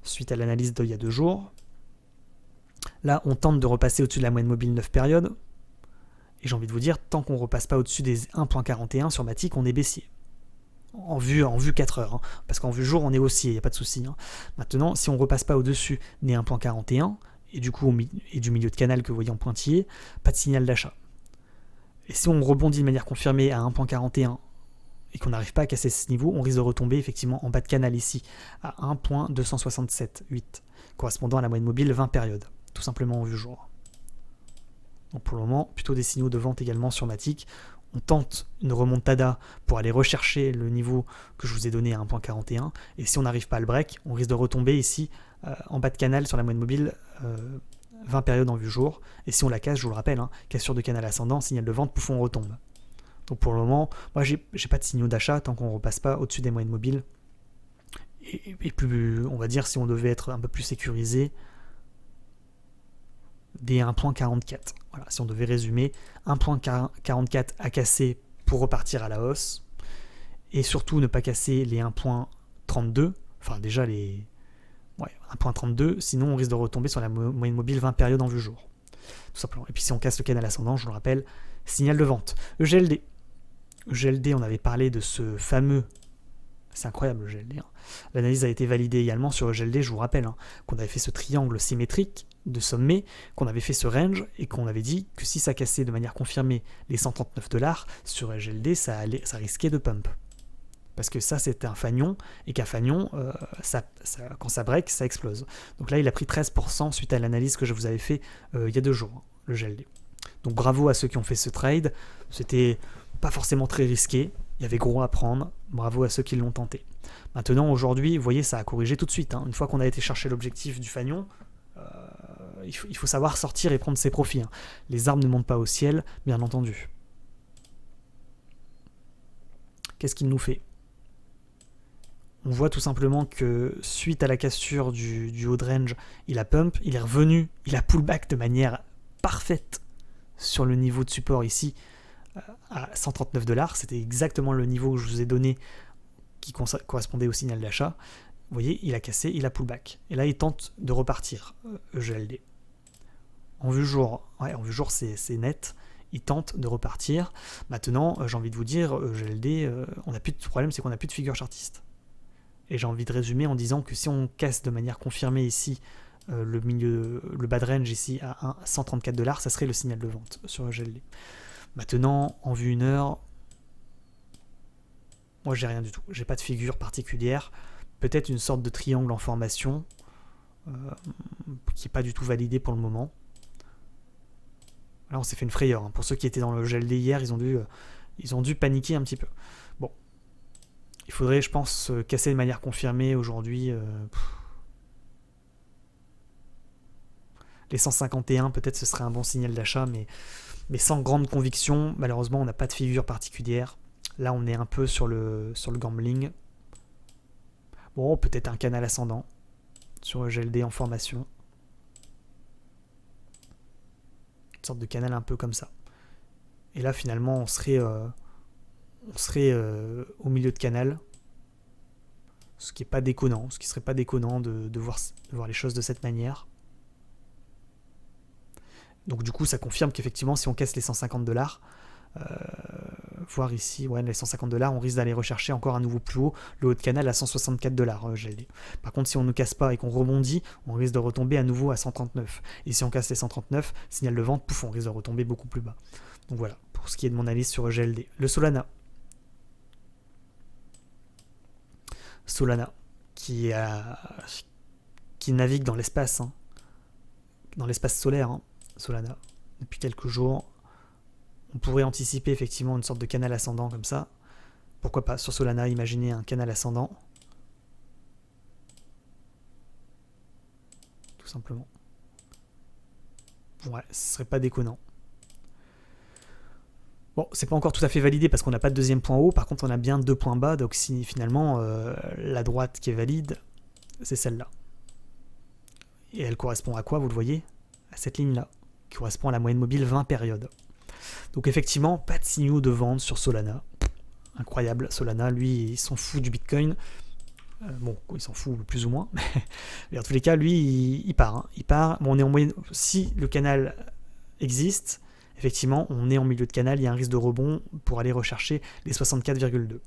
suite à l'analyse d'il y a 2 jours. Là, on tente de repasser au-dessus de la moyenne mobile 9 périodes, et j'ai envie de vous dire, tant qu'on ne repasse pas au-dessus des 1.41 sur Matic, on est baissier. En vue 4 heures, hein, parce qu'en vue jour on est haussier, il n'y a pas de souci. Hein. Maintenant, si on ne repasse pas au-dessus des 1.41 et du coup et du milieu de canal que vous voyez en pointillé, pas de signal d'achat. Et si on rebondit de manière confirmée à 1.41 et qu'on n'arrive pas à casser ce niveau, on risque de retomber effectivement en bas de canal ici à 1.2778, correspondant à la moyenne mobile 20 périodes, tout simplement en vue jour. Donc pour le moment, plutôt des signaux de vente également sur Matic. On tente une remontada pour aller rechercher le niveau que je vous ai donné à 1.41, et si on n'arrive pas à le break, on risque de retomber ici en bas de canal sur la moyenne mobile 20 périodes en vue jour, et si on la casse, je vous le rappelle, hein, cassure de canal ascendant, signal de vente, pouf, on retombe. Donc pour le moment, moi j'ai pas de signaux d'achat tant qu'on ne repasse pas au-dessus des moyennes mobiles, et plus, on va dire, si on devait être un peu plus sécurisé, des 1.44. Voilà, si on devait résumer, 1.44 à casser pour repartir à la hausse, et surtout ne pas casser les 1.32, enfin déjà les 1.32, sinon on risque de retomber sur la moyenne mobile 20 périodes en vue jour. Tout simplement. Et puis si on casse le canal ascendant, je vous le rappelle, signal de vente. EGLD. EGLD, on avait parlé de ce fameux... C'est incroyable le EGLD. Hein. L'analyse a été validée également sur EGLD, je vous rappelle, hein, qu'on avait fait ce triangle symétrique de sommet, qu'on avait fait ce range et qu'on avait dit que si ça cassait de manière confirmée les $139 sur EGLD, ça risquait de pump. Parce que ça, c'était un fanion, et qu'un fanion, quand ça break, ça explose. Donc là, il a pris 13% suite à l'analyse que je vous avais fait il y a 2 jours, hein, le GLD. Donc bravo à ceux qui ont fait ce trade. C'était pas forcément très risqué. Il y avait gros à prendre. Bravo à ceux qui l'ont tenté. Maintenant, aujourd'hui, vous voyez, ça a corrigé tout de suite. Une fois qu'on a été chercher l'objectif du fanion, il faut savoir sortir et prendre ses profits. Les arbres ne montent pas au ciel, bien entendu. Qu'est-ce qu'il nous fait? On voit tout simplement que suite à la cassure du haut de range, il a pump, il est revenu, il a pullback de manière parfaite sur le niveau de support ici à 139$. C'était exactement le niveau que je vous ai donné qui correspondait au signal d'achat. Vous voyez, il a cassé, il a pullback. Et là, il tente de repartir, EGLD. En vue jour, c'est net. Il tente de repartir. Maintenant, j'ai envie de vous dire, EGLD, on n'a plus de problème, c'est qu'on n'a plus de figure chartiste. Et j'ai envie de résumer en disant que si on casse de manière confirmée ici le bas de range ici à 134$, ça serait le signal de vente sur EGLD. Maintenant, en vue 1 heure, moi j'ai rien du tout. J'ai pas de figure particulière. Peut-être une sorte de triangle en formation qui n'est pas du tout validé pour le moment. Là, on s'est fait une frayeur. Pour ceux qui étaient dans le GLD hier, ils ont dû paniquer un petit peu. Bon. Il faudrait, je pense, casser de manière confirmée aujourd'hui. Les 151, peut-être ce serait un bon signal d'achat, mais sans grande conviction. Malheureusement, on n'a pas de figure particulière. Là, on est un peu sur le gambling. Bon, peut-être un canal ascendant sur le GLD en formation. Une sorte de canal un peu comme ça. Et là, finalement, on serait au milieu de canal. Ce qui n'est pas déconnant. Ce qui serait pas déconnant de voir les choses de cette manière. Donc du coup, ça confirme qu'effectivement, si on casse les 150$, voir ici, ouais, les 150$, on risque d'aller rechercher encore un nouveau plus haut, le haut de canal à 164$. GLD. Par contre, si on ne casse pas et qu'on rebondit, on risque de retomber à nouveau à 139. Et si on casse les 139, signal de vente, pouf, on risque de retomber beaucoup plus bas. Donc voilà, pour ce qui est de mon analyse sur GLD. Le Solana. Qui navigue dans l'espace, dans l'espace solaire, Solana, depuis quelques jours. On pourrait anticiper effectivement une sorte de canal ascendant comme ça. Pourquoi pas sur Solana, imaginer un canal ascendant. Tout simplement. Ouais, ce serait pas déconnant. Bon, c'est pas encore tout à fait validé parce qu'on n'a pas de deuxième point haut. Par contre, on a bien deux points bas. Donc si finalement, la droite qui est valide, c'est celle-là. Et elle correspond à quoi, vous le voyez? À cette ligne-là, qui correspond à la moyenne mobile 20 périodes. Donc effectivement, pas de signaux de vente sur Solana. Incroyable, Solana, lui, il s'en fout du Bitcoin. Bon, il s'en fout plus ou moins. Mais en tous les cas, lui, il part. Il part. Bon, on est en moyenne. Si le canal existe, effectivement, on est en milieu de canal, il y a un risque de rebond pour aller rechercher les 64,2.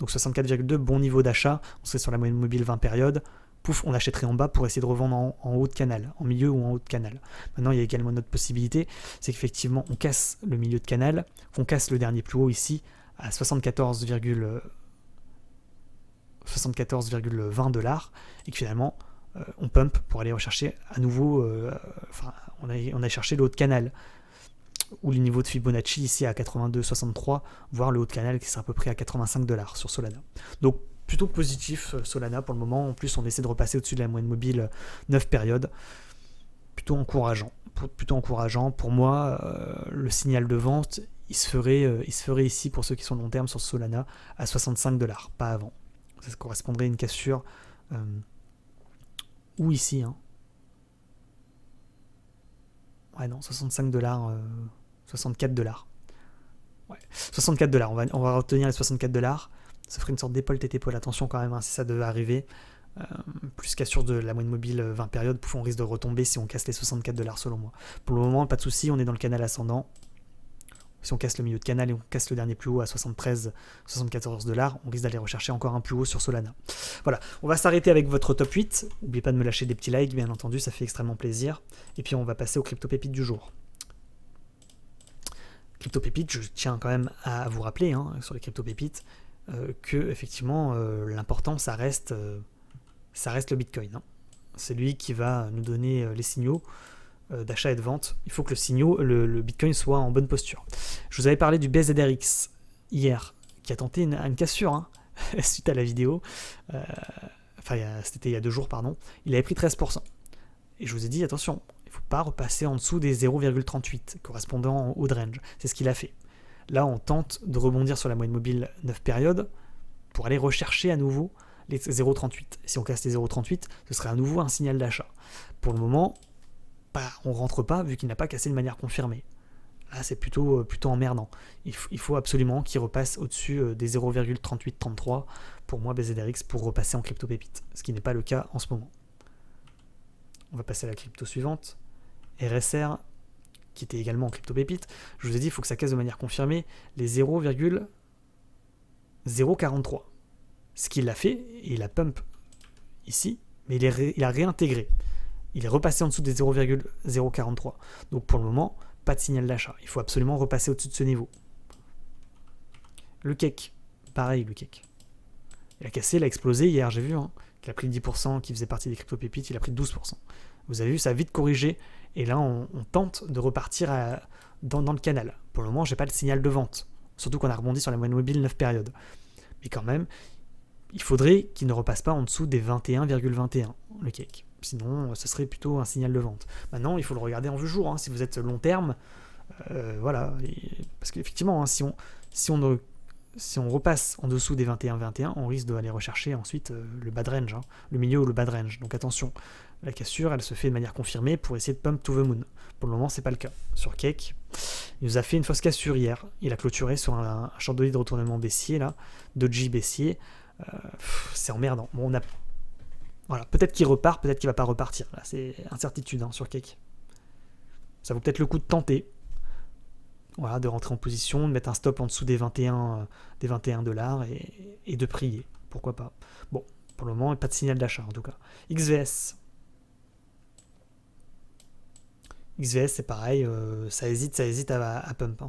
Donc 64,2, bon niveau d'achat. On serait sur la moyenne mobile 20 périodes. Pouf, on achèterait en bas pour essayer de revendre en haut de canal, en milieu ou en haut de canal. Maintenant, il y a également une autre possibilité, c'est qu'effectivement, on casse le milieu de canal, qu'on casse le dernier plus haut ici à 74,20$, et que finalement, on pump pour aller rechercher à nouveau, on a cherché le haut de canal, ou le niveau de Fibonacci ici à 82,63, voire le haut de canal qui sera à peu près à 85$ sur Solana. Donc, plutôt positif Solana pour le moment. En plus, on essaie de repasser au-dessus de la moyenne mobile 9 périodes. Plutôt encourageant. Pour moi, le signal de vente, il se ferait ici pour ceux qui sont long terme sur Solana à 65$, pas avant. Ça correspondrait à une cassure ou ici. Ouais, non, 65$, 64$. Ouais, 64$. On va retenir les 64$. Ça ferait une sorte d'épaule-tête-épaule. Attention quand même, si ça devait arriver. Plus cassure de la moyenne mobile 20 périodes, on risque de retomber si on casse les 64$ selon moi. Pour le moment, pas de souci, on est dans le canal ascendant. Si on casse le milieu de canal et on casse le dernier plus haut à 73-74$, on risque d'aller rechercher encore un plus haut sur Solana. Voilà, on va s'arrêter avec votre top 8. N'oubliez pas de me lâcher des petits likes, bien entendu, ça fait extrêmement plaisir. Et puis on va passer aux crypto-pépites du jour. Crypto-pépites, je tiens quand même à vous rappeler, sur les crypto-pépites, que effectivement l'important ça reste le Bitcoin. C'est lui qui va nous donner les signaux d'achat et de vente, il faut que le Bitcoin soit en bonne posture. Je vous avais parlé du BZRX hier, qui a tenté une cassure hein, suite à la vidéo. C'était il y a 2 jours, pardon. Il avait pris 13%. Et je vous ai dit, attention, il ne faut pas repasser en dessous des 0,38 correspondant au haut de range. C'est ce qu'il a fait. Là, on tente de rebondir sur la moyenne mobile 9 périodes pour aller rechercher à nouveau les 0,38. Si on casse les 0,38, ce serait à nouveau un signal d'achat. Pour le moment, on ne rentre pas vu qu'il n'a pas cassé de manière confirmée. Là, c'est plutôt emmerdant. Il faut absolument qu'il repasse au-dessus des 0,3833 pour moi BZRX pour repasser en crypto pépite, ce qui n'est pas le cas en ce moment. On va passer à la crypto suivante. RSR, qui était également en crypto pépite. Je vous ai dit, il faut que ça casse de manière confirmée les 0,043. Ce qu'il a fait, il a pump ici, mais il a réintégré. Il est repassé en dessous des 0,043. Donc pour le moment, pas de signal d'achat. Il faut absolument repasser au-dessus de ce niveau. Le cake, pareil le cake. Il a cassé, il a explosé hier, j'ai vu. Il a pris 10%, qui faisait partie des crypto-pépites, il a pris 12%. Vous avez vu, ça a vite corrigé. Et là, on tente de repartir dans le canal. Pour le moment, j'ai pas de signal de vente. Surtout qu'on a rebondi sur la moyenne mobile 9 périodes. Mais quand même, il faudrait qu'il ne repasse pas en dessous des 21,21, le cake. Sinon, ce serait plutôt un signal de vente. Maintenant, il faut le regarder en vue jour. Si vous êtes long terme, voilà. Parce qu'effectivement, si on repasse en dessous des 21,21, on risque d'aller rechercher ensuite le bad range, le milieu ou le bad range. Donc attention, la cassure, elle se fait de manière confirmée pour essayer de pump to the moon. Pour le moment, c'est pas le cas. Sur Cake, il nous a fait une fausse cassure hier. Il a clôturé sur un chandelier de retournement baissier, là, doji baissier. C'est emmerdant. Bon, voilà, peut-être qu'il repart, peut-être qu'il va pas repartir. Là, c'est incertitude sur Cake. Ça vaut peut-être le coup de tenter. Voilà, de rentrer en position, de mettre un stop en dessous des 21 $ et de prier. Pourquoi pas. Bon, pour le moment, pas de signal d'achat en tout cas. XVS. XVS, c'est pareil, ça hésite à pump.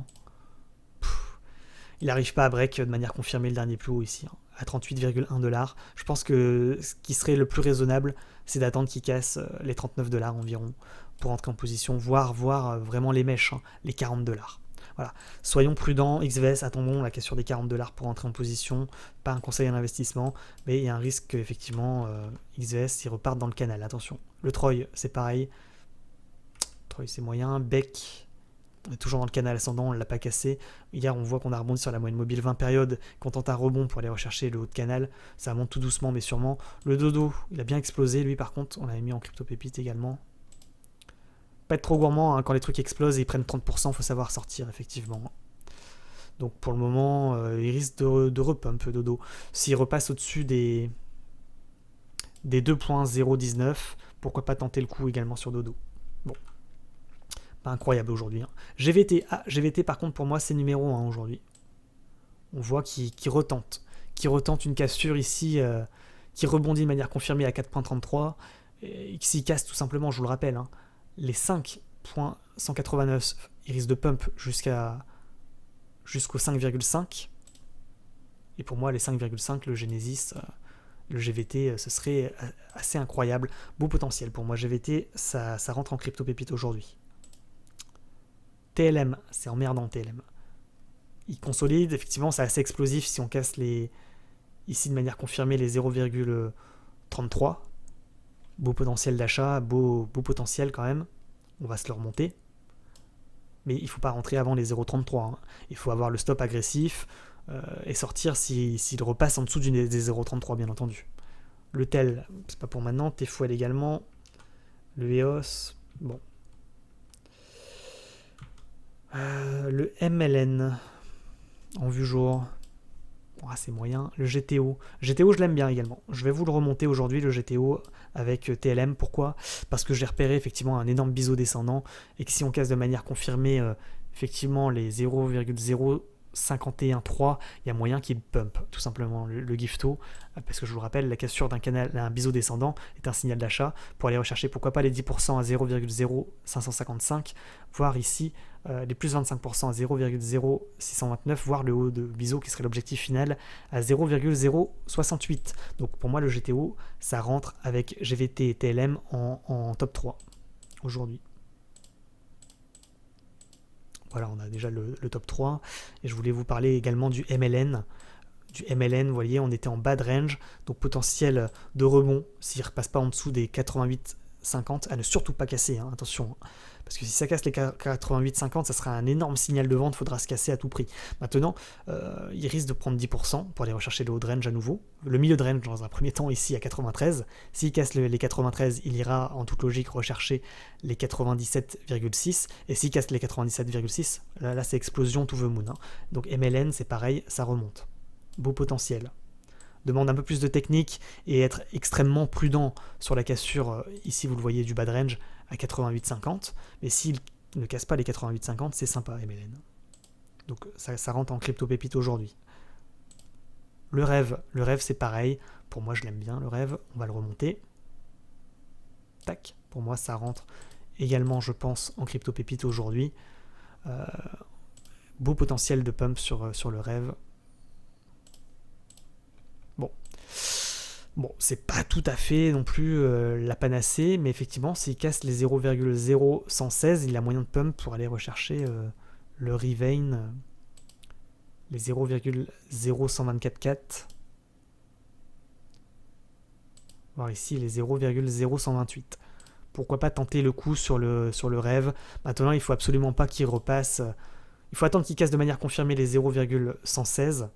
Il n'arrive pas à break de manière confirmée le dernier plus haut ici, à 38,1 $. Je pense que ce qui serait le plus raisonnable, c'est d'attendre qu'il casse les 39 $ environ pour rentrer en position, voir vraiment les mèches, les 40 $. Voilà. Soyons prudents, XVS, attendons la cassure des 40 $ pour rentrer en position. Pas un conseil à l'investissement, mais il y a un risque qu'effectivement XVS il reparte dans le canal. Attention. Le Troy, c'est pareil. Troy, c'est moyen. Beck, on est toujours dans le canal ascendant, on ne l'a pas cassé. Hier, on voit qu'on a rebondi sur la moyenne mobile 20 périodes, qu'on tente un rebond pour aller rechercher le haut de canal. Ça monte tout doucement, mais sûrement. Le dodo, il a bien explosé. Lui, par contre, on l'avait mis en crypto pépite également. Pas être trop gourmand, quand les trucs explosent et ils prennent 30%, il faut savoir sortir effectivement. Donc pour le moment, il risque de repump dodo. S'il repasse au-dessus des 2.019, pourquoi pas tenter le coup également sur dodo. Bon, pas incroyable aujourd'hui. GVT, GVT par contre pour moi c'est numéro 1 aujourd'hui. On voit qu'il retente une cassure ici, qui rebondit de manière confirmée à 4.33, et s'il casse tout simplement, je vous le rappelle, les 5.189, il risque de pump jusqu'au 5,5. Et pour moi, les 5,5, le Genesis, le GVT, ce serait assez incroyable. Beau potentiel pour moi. GVT, ça rentre en crypto pépite aujourd'hui. TLM, c'est emmerdant TLM. Il consolide, effectivement, c'est assez explosif si on casse ici de manière confirmée les 0,33. Beau potentiel d'achat, beau potentiel quand même. On va se le remonter. Mais il ne faut pas rentrer avant les 0,33. Il faut avoir le stop agressif et sortir s'il repasse en dessous des 0,33 bien entendu. Le TEL, c'est pas pour maintenant. TFOL également. Le EOS, bon. Le MLN en vue jour. C'est moyen. Le GTO. GTO, je l'aime bien également. Je vais vous le remonter aujourd'hui, le GTO, avec TLM. Pourquoi ? Parce que j'ai repéré effectivement un énorme biseau descendant et que si on casse de manière confirmée effectivement les 0,0513, il y a moyen qu'il pump tout simplement le Gifto. Parce que je vous le rappelle, la cassure d'un biseau descendant est un signal d'achat pour aller rechercher pourquoi pas les 10% à 0,0555, voire ici les plus 25% à 0,0629, voire le haut de biseau qui serait l'objectif final à 0,068. Donc pour moi le GTO ça rentre avec GVT et TLM en top 3 aujourd'hui. Voilà, on a déjà le top 3. Et je voulais vous parler également du MLN. Du MLN, vous voyez, on était en bas de range, donc potentiel de rebond s'il ne repasse pas en dessous des 88,50, à ne surtout pas casser, hein, attention. Hein. Parce que si ça casse les 88,50, ça sera un énorme signal de vente, il faudra se casser à tout prix. Maintenant, il risque de prendre 10% pour aller rechercher le haut de range à nouveau. Le milieu de range, dans un premier temps, ici à 93. S'il casse les 93, il ira en toute logique rechercher les 97,6. Et s'il casse les 97,6, là c'est explosion to the moon. Hein. Donc MLN, c'est pareil, ça remonte. Beau potentiel. Demande un peu plus de technique et être extrêmement prudent sur la cassure, ici vous le voyez du bas de range à 88,50, mais s'il ne casse pas les 88,50, c'est sympa MLN. Donc ça rentre en crypto pépite aujourd'hui. Le rêve c'est pareil, pour moi je l'aime bien le rêve, on va le remonter. Tac, pour moi ça rentre également je pense en crypto pépite aujourd'hui. Beau potentiel de pump sur le rêve. Bon, c'est pas tout à fait non plus la panacée, mais effectivement, s'il casse les 0,0116, il a moyen de pump pour aller rechercher le Rivain, les 0,0124,4. Voir ici les 0,0128. Pourquoi pas tenter le coup sur le rêve. Maintenant, il faut absolument pas qu'il repasse. Il faut attendre qu'il casse de manière confirmée les 0,116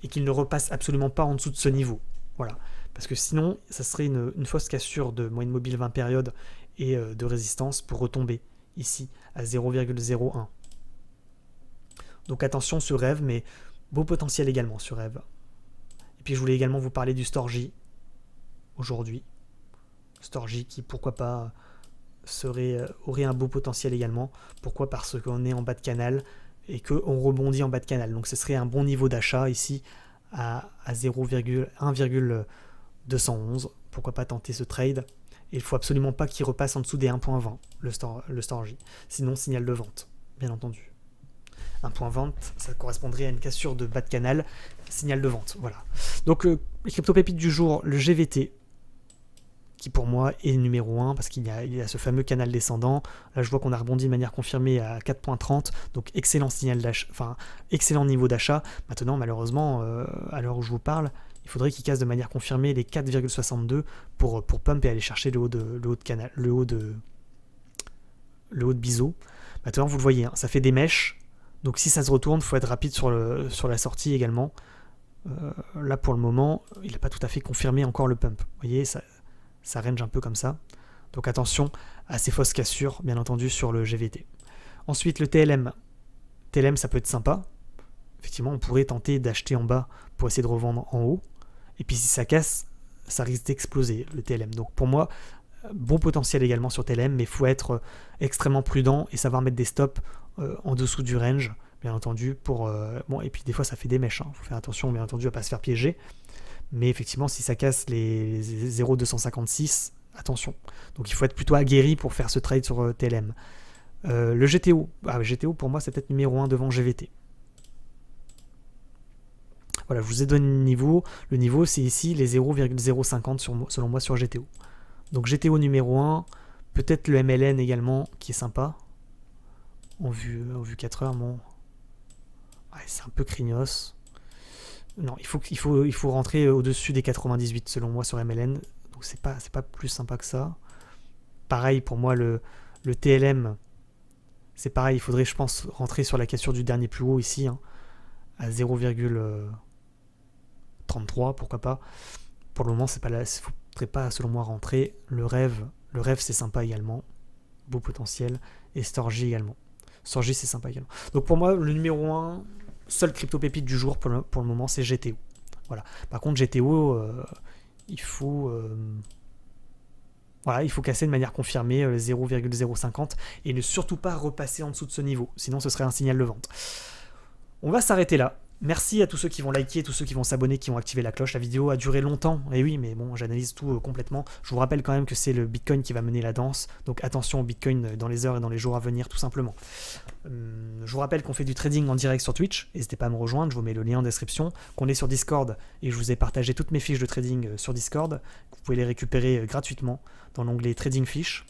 et qu'il ne repasse absolument pas en dessous de ce niveau. Voilà. Parce que sinon, ça serait une fausse cassure de moyenne mobile 20 périodes et de résistance pour retomber ici à 0,01. Donc attention sur rêve, mais beau potentiel également sur rêve. Et puis je voulais également vous parler du Storj aujourd'hui. Storj qui, pourquoi pas, aurait un beau potentiel également. Pourquoi? Parce qu'on est en bas de canal et qu'on rebondit en bas de canal. Donc ce serait un bon niveau d'achat ici à 0,1,211. Pourquoi pas tenter ce trade? Et il faut absolument pas qu'il repasse en dessous des 1.20, le Storj. Sinon, signal de vente, bien entendu. 1.20, ça correspondrait à une cassure de bas de canal, signal de vente. Voilà. Donc, les crypto-pépites du jour, le GVT, qui pour moi est numéro 1, parce qu'il y a ce fameux canal descendant. Là, je vois qu'on a rebondi de manière confirmée à 4.30, donc excellent signal d'achat, enfin, excellent niveau d'achat. Maintenant, malheureusement, à l'heure où je vous parle, il faudrait qu'il casse de manière confirmée les 4,62 pour pump et aller chercher le haut de biseau. Maintenant, vous le voyez, hein, ça fait des mèches. Donc si ça se retourne, il faut être rapide sur la sortie également. Là, pour le moment, il n'a pas tout à fait confirmé encore le pump. Vous voyez, ça range un peu comme ça. Donc attention à ces fausses cassures, bien entendu, sur le GVT. Ensuite, le TLM. TLM, ça peut être sympa. Effectivement, on pourrait tenter d'acheter en bas pour essayer de revendre en haut. Et puis si ça casse, ça risque d'exploser, le TLM. Donc pour moi, bon potentiel également sur TLM, mais il faut être extrêmement prudent et savoir mettre des stops en dessous du range, bien entendu. Bon, et puis des fois, ça fait des mèches. Il faut faire attention, bien entendu, à ne pas se faire piéger. Mais effectivement, si ça casse les 0,256, attention. Donc il faut être plutôt aguerri pour faire ce trade sur TLM. Le GTO. GTO, pour moi, c'est peut-être numéro 1 devant GVT. Voilà, je vous ai donné le niveau. Le niveau, c'est ici les 0,050 selon moi sur GTO. Donc GTO numéro 1, peut-être le MLN également, qui est sympa. En vue 4 heures, bon. Ouais, c'est un peu craignos. Non, il faut rentrer au-dessus des 98 selon moi sur MLN. Donc c'est pas plus sympa que ça. Pareil pour moi le TLM, c'est pareil, il faudrait je pense rentrer sur la cassure du dernier plus haut ici, hein, à 0,33, pourquoi pas. Pour le moment, c'est pas là, il faudrait pas selon moi rentrer. Le rêve c'est sympa également. Beau potentiel. Et Storj également. Storj c'est sympa également. Donc pour moi, le numéro 1, seul crypto pépite du jour pour le moment, c'est GTO. Voilà. Par contre, GTO, il faut casser de manière confirmée 0,050 et ne surtout pas repasser en dessous de ce niveau. Sinon, ce serait un signal de vente. On va s'arrêter là. Merci à tous ceux qui vont liker, tous ceux qui vont s'abonner, qui vont activer la cloche. La vidéo a duré longtemps, et oui, mais bon, j'analyse tout complètement. Je vous rappelle quand même que c'est le Bitcoin qui va mener la danse, donc attention au Bitcoin dans les heures et dans les jours à venir, tout simplement. Je vous rappelle qu'on fait du trading en direct sur Twitch, n'hésitez pas à me rejoindre, je vous mets le lien en description, qu'on est sur Discord, et je vous ai partagé toutes mes fiches de trading sur Discord. Vous pouvez les récupérer gratuitement dans l'onglet Trading Fiches.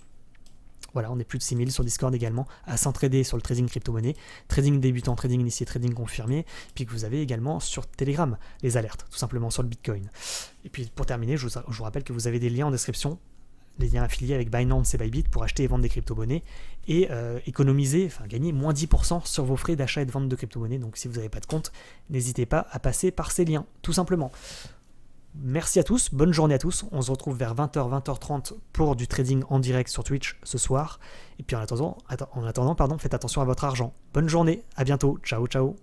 Voilà, on est plus de 6000 sur Discord également, à s'entraider sur le trading crypto-monnaie, trading débutant, trading initié, trading confirmé, puis que vous avez également sur Telegram les alertes, tout simplement sur le Bitcoin. Et puis pour terminer, je vous rappelle que vous avez des liens en description, les liens affiliés avec Binance et Bybit pour acheter et vendre des crypto-monnaies et économiser, enfin gagner moins 10% sur vos frais d'achat et de vente de crypto-monnaies. Donc si vous n'avez pas de compte, n'hésitez pas à passer par ces liens, tout simplement. Merci à tous, bonne journée à tous. On se retrouve vers 20h, 20h30 pour du trading en direct sur Twitch ce soir. Et puis en attendant, faites attention à votre argent. Bonne journée, à bientôt, ciao ciao.